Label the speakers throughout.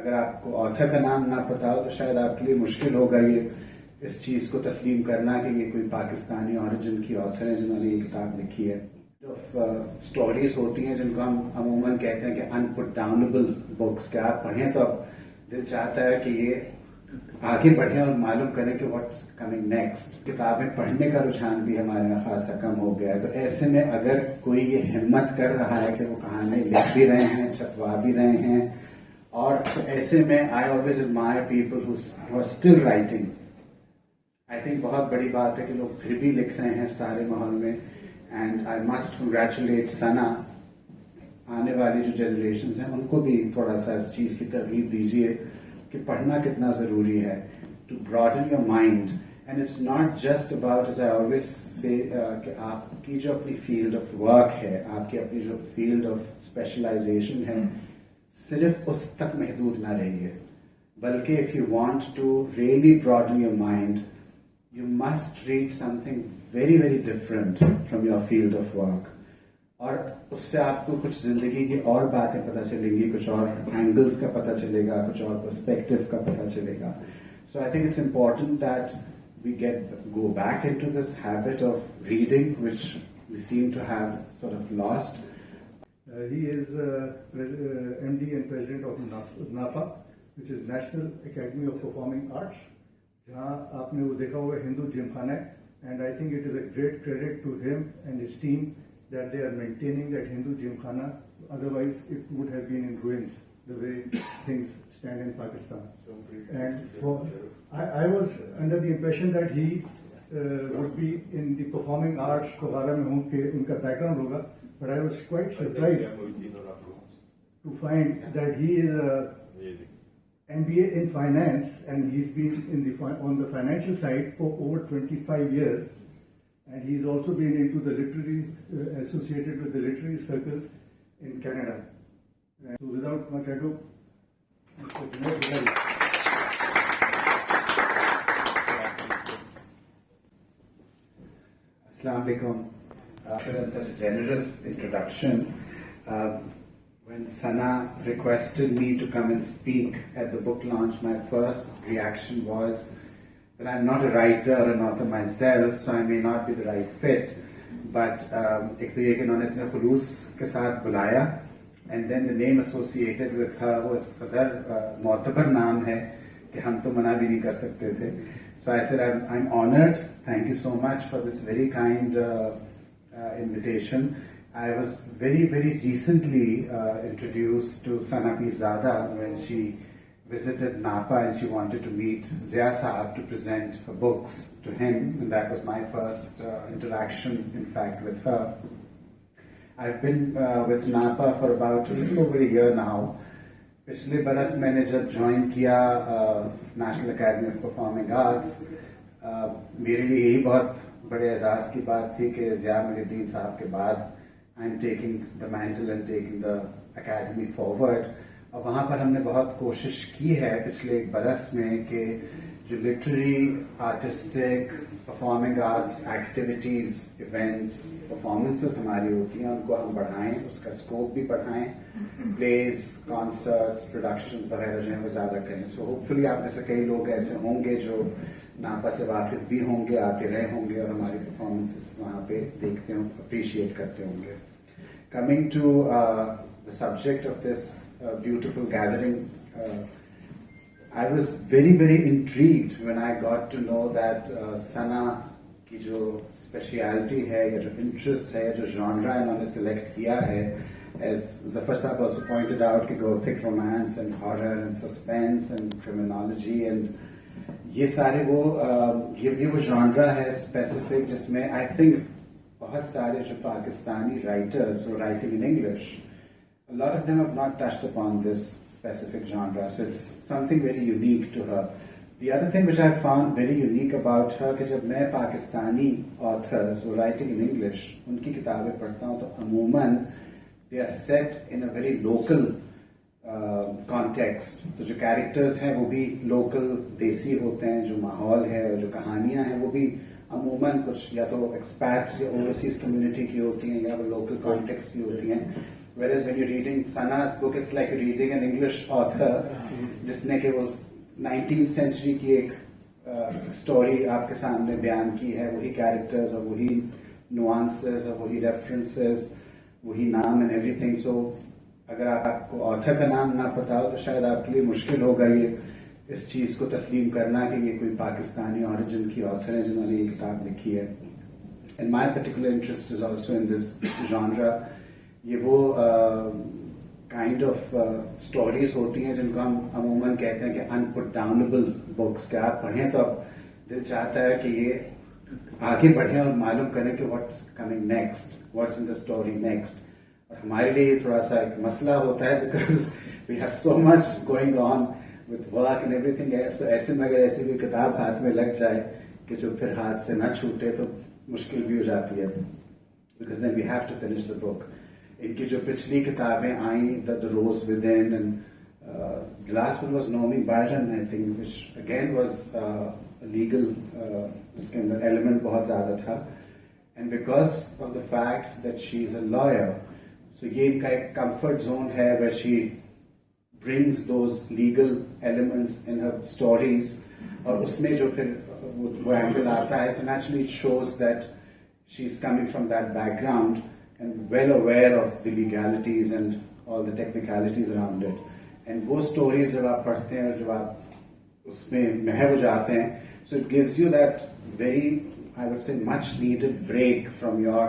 Speaker 1: اگر آپ کو آتھر کا نام نہ پتا ہو تو شاید آپ کے لیے مشکل ہوگا یہ اس چیز کو تسلیم کرنا کہ یہ کوئی پاکستانی اوریجن کی آتھر ہے جنہوں نے یہ کتاب لکھی ہے. اسٹوریز ہوتی ہیں جن کو ہم عموماً کہتے ہیں کہ ان پٹ ڈاؤنیبل بکس، کہ آپ پڑھیں تو اب دل چاہتا ہے کہ یہ آگے بڑھیں اور معلوم کریں کہ واٹس کمنگ نیکسٹ. کتابیں پڑھنے کا رجحان بھی ہمارے یہاں خاصا کم ہو گیا ہے. تو ایسے میں اگر کوئی یہ ہمت کر رہا ہے کہ وہ کہانیاں لکھ بھی رہے ہیں، چھپوا بھی رہے ہیں، اور ایسے میں I always admire people who are still writing. I think بہت بڑی بات ہے کہ لوگ پھر بھی لکھ رہے ہیں سارے ماحول میں. اینڈ آئی مسٹ کنگریچولیٹ ثنا. آنے والی جو جنریشنز ہیں ان کو بھی تھوڑا سا اس چیز کی ترغیب دیجیے کہ پڑھنا کتنا ضروری ہے to broaden your mind. And it's not just about as I always say کہ آپ کی جو اپنی فیلڈ آف ورک ہے، آپ کی اپنی جو فیلڈ آف اسپیشلائزیشن ہے، صرف اس تک محدود نہ رہیے، بلکہ if you want to really broaden your mind you must read something very very different from your field of work. اور اس سے آپ کو کچھ زندگی کی اور باتیں پتہ چلیں گی، کچھ اور اینگلز کا پتہ چلے گا، کچھ اور پرسپیکٹو کا پتہ چلے گا. So I think it's important that we go back into this habit of reading, which we seem to have sort of lost.
Speaker 2: He is MD and President of NAPA, which is National Academy of Performing Arts. جہاں آپ نے وہ دیکھا ہوگا ہندو Gymkhana ہے. And I think it is a great credit to him and his team that they are maintaining that Hindu Gymkhana. Otherwise it would have been in ruins the way things stand in Pakistan. And I was under the impression that he would be in the performing arts وغیرہ میں ہوں کہ ان کا back ground ہوگا. But I was quite surprised to find that he is a MBA in finance, and he's been on the financial side for over 25 years, and he's also been into the literary associated with the literary circles in Canada. And so without much ado, Mr. Junaid Zuberi.
Speaker 1: Assalamu alaikum. After such a generous introduction, when Sana requested me to come and speak at the book launch, my first reaction was that I'm not a writer or an author myself, so I may not be the right fit. But ایک تو یہ کہ انہوں نے اتنے خلوص کے ساتھ بلایا, and then the name associated with her was قدر معتبر نام ہے کہ ہم تو منع بھی نہیں کر سکتے تھے. So I said I'm honored. Thank you so much for this very kind invitation. I was very, very recently introduced to Sana Pirzada when she visited NAPA and she wanted to meet Zia Saab to present her books to him, and that was my first interaction, in fact, with her. I've been with NAPA for about a little over a year now. پچھلے برس میں نے جب join کیا national academy of performing arts, میرے لیے یہی بہت بڑے اعزاز کی بات تھی کہ ضیاء محی الدین صاحب کے بعد I'm taking the mantle and taking the academy forward. اور وہاں پر ہم نے بہت کوشش کی ہے پچھلے ایک برس میں کہ جو literary, artistic, performing arts activities, events, performances ہماری ہوتی ہیں ان کو ہم بڑھائیں, اس کا اسکوپ بھی بڑھائیں, پلیز, کانسرٹس, پروڈکشنز وغیرہ جو ہیں وہ زیادہ کریں. سو ہوپ فلی آپ میں سے کئی لوگ ایسے ہوں گے جو ناپا سے واقف بھی ہوں گے, آتے رہے ہوں گے اور ہماری پرفارمنسز وہاں پہ دیکھتے ہوں, اپریشیٹ کرتے ہوں گے. Coming to the subject of this beautiful gathering, I was very, very intrigued when I got to know that Sana کی جو اسپیشیلٹی ہے یا جو انٹرسٹ ہے, جو جانرا انہوں نے سلیکٹ کیا ہے, as Zafar صاحب also pointed out, کہ gothic romance and horror and suspense and criminology, and یہ سارے وہ جانرا ہے اسپیسیفک جس میں I think بہت سارے جو Pakistani writers who are writing in English, a lot of them have not touched upon this specific genre, so it's something very unique to her. The other thing which I found very unique about her کہ جب میں Pakistani authors who are writing in English ان کی کتابیں پڑھتا ہوں تو عموماً they are set in a very local context. تو جو کیریکٹرز ہیں وہ بھی لوکل دیسی ہوتے ہیں, جو ماحول ہے اور جو کہانیاں ہیں وہ بھی عموماً کچھ یا تو ایکسپیٹس یا اوورسیز کمیونٹی کی ہوتی ہیں یا وہ لوکل کانٹیکسٹ کی ہوتی ہیں. whereas when you're reading Sana's book, it's like you're reading an English author, जिसने कि वो 19th century की एक स्टोरी आपके सामने बयान की है, वही कैरेक्टर्स और वही nuances और वही references, वही नाम and everything. So अगर आपको ऑथर का नाम ना पता हो तो शायद आपके लिए मुश्किल होगा ये इस चीज को तस्लीम करना कि ये कोई पाकिस्तानी ऑरिजिन की ऑथर है जिन्होंने ये किताब लिखी है. And my particular interest is also in this genre. ये वो काइंड ऑफ स्टोरीज होती हैं जिनको हम अमूमन कहते हैं कि अनपुट डाउनेबल बुक्स. कि आप पढ़ें तो अब दिल चाहता है कि ये आगे बढ़ें और मालूम करें कि what's coming next, what's in the story next. और हमारे लिए थोड़ा सा एक मसला होता है because we have so much going on with work and everything. ऐसे में अगर ऐसी कोई किताब हाथ में लग जाए कि जो फिर हाथ से ना छूटे तो मुश्किल भी हो जाती है, because then we have to finish the book. इनकी जो पिछली किताबें आई, the rose within, and the last one was Naomi Byron I think, which again was legal, उसके अंदर एलिमेंट बहुत ज्यादा था. And because of the fact that she is a lawyer, so ये इनका एक कंफर्ट जोन है where she brings those legal elements in her stories, और उसमें जो फिर वो एंगल आता है, so naturally it shows that she's coming from that background and well aware of the legalities and all the technicalities around it. And वो stories जब आप पढ़ते हैं और जब आप उसमें महव हो जाते हैं, so it gives you that very, I would say, much needed break from your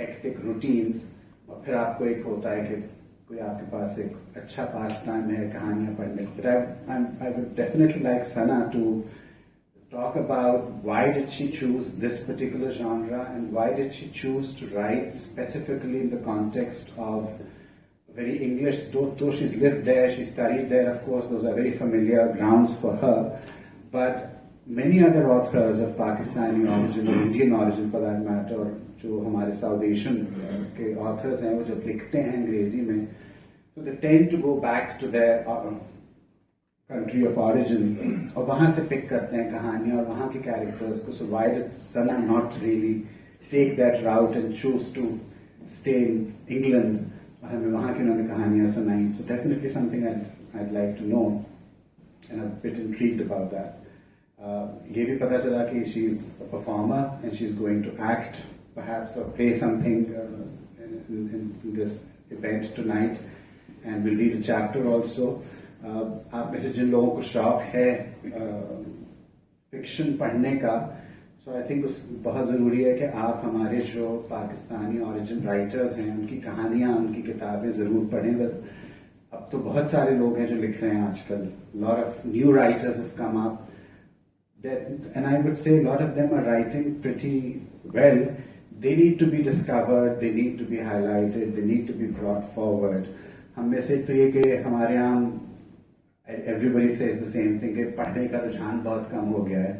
Speaker 1: hectic routines. और फिर आपको एक होता है कि कोई आपके पास एक अच्छा पास टाइम है कहानियां पढ़ने. But I would definitely like Sana to talk about why did she choose this particular genre and why did she choose to write specifically in the context of very English. Though she's lived there, she studied there, of course, those are very familiar grounds for her. But many other authors of Pakistani origin or Indian origin for that matter, जो हमारे south Asian के authors हैं, वो जब लिखते हैं अंग्रेजी में, तो they tend to go back to their country of origin और वहां से पिक करते हैं कहानियां और वहां के कैरेक्टर्स को. So why did Sana not really take that route and choose to stay in England और हमें वहां की उन्होंने कहानियां सुनाई. So definitely something I'd like to know and I'm a bit intrigued about that. ये भी पता चला कि she is a performer and she is going to act perhaps or play something in this event tonight, and we'll read a chapter also. आप में से जिन लोगों को शौक है फिक्शन पढ़ने का, so I think बहुत ज़रूरी है कि आप हमारे जो पाकिस्तानी ऑरिजिन राइटर्स हैं उनकी कहानियां, उनकी किताबें ज़रूर पढ़ें. अब तो बहुत सारे लोग हैं जो लिख रहे हैं आजकल. Lot of new writers have come up, and I would say a lot of them are writing pretty well. They need to be discovered, they need to be highlighted, they need to be brought forward. हम में से तो ये कि हमारे यहाँ everybody says the same thing कि पढ़ने का रुझान बहुत कम हो गया है.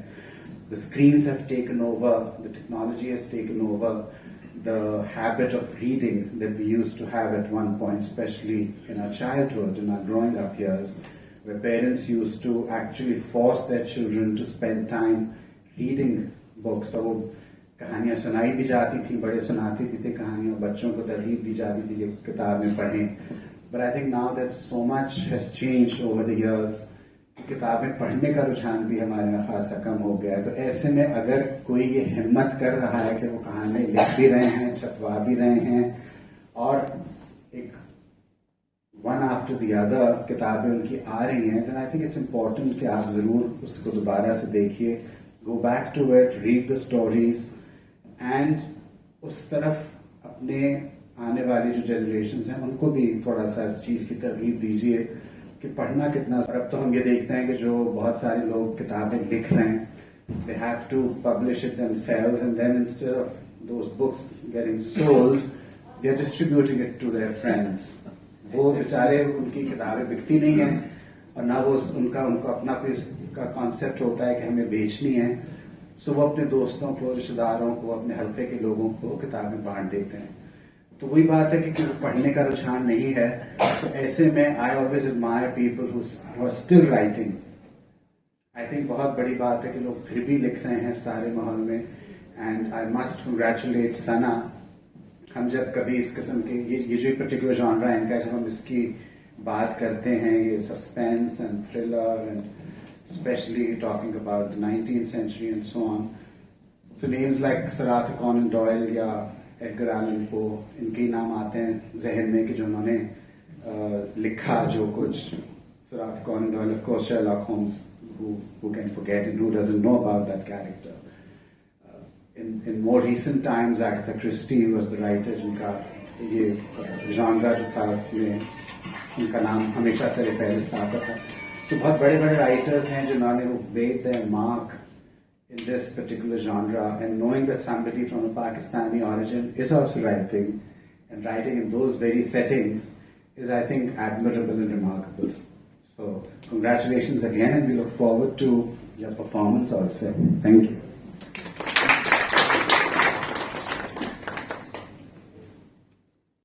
Speaker 1: The screens have taken over, the technology has taken over the habit of reading that we used to have at one point, especially in our childhood, in our growing up years, where parents used to actually force their children to spend time reading books. और वो कहानियां सुनाई भी जाती थी, बड़े सुनाती भी थे कहानियां, बच्चों को तरगीब दी जाती थी कि किताबें पढ़ें. But I think now that so much has changed over the years, किताबें पढ़ने का रुझान भी हमारे यहाँ खासा कम हो गया है. तो ऐसे में अगर कोई ये हिम्मत कर रहा है कि वो कहानियां लिख भी रहे हैं, छपवा भी रहे हैं और एक one after the other किताबें उनकी आ रही हैं, then I think it's important कि आप जरूर उसको दोबारा से देखिए, go back to it, read the stories, and उस तरफ अपने आने वाली जो जनरेशन हैं उनको भी थोड़ा सा इस चीज की तरगीब दीजिए कि पढ़ना कितना. और अब तो हम ये देखते हैं कि जो बहुत सारे लोग किताबें लिख रहे हैं, they have to publish it themselves, and then instead of those books getting sold, they are distributing it to their friends. वो बेचारे, उनकी किताबें बिकती नहीं है और ना वो उनको अपना कोई का कॉन्सेप्ट होता है कि हमें बेचनी है. सो वो अपने दोस्तों को, रिश्तेदारों को, अपने हल्के के लोगों को किताबें बांट देते हैं. तो वही बात है कि पढ़ने का रुझान नहीं है. तो ऐसे में I always admire people who are still writing. I think बहुत बड़ी बात है कि लोग फिर भी लिख रहे हैं सारे माहौल में. एंड आई मस्ट कंग्रेचुलेट सना हम जब कभी इस किस्म के ये जो पर्टिकुलर जॉनरा है इनका, जब हम इसकी बात करते हैं, ये suspense and thriller and specially talking about the 19th century and so on, तो names like sir Arthur Conan Doyle या एडगर एलन पो, इनके नाम आते हैं जहन में कि जो उन्होंने लिखा जो कुछ. Sir Arthur Conan Doyle, of course Sherlock Holmes, who can forget and who doesn't know about that character. In more recent times, Agatha Christie was the writer जिनका ये genre जो था उसमें उनका नाम हमेशा से पहले आता था. तो बहुत बड़े writers हैं जिन्होंने made their mark in this particular genre, and knowing that somebody from a Pakistani origin is also writing, and writing in those very settings is, I think, admirable and remarkable. So congratulations again, and we look forward to your performance also. Thank you.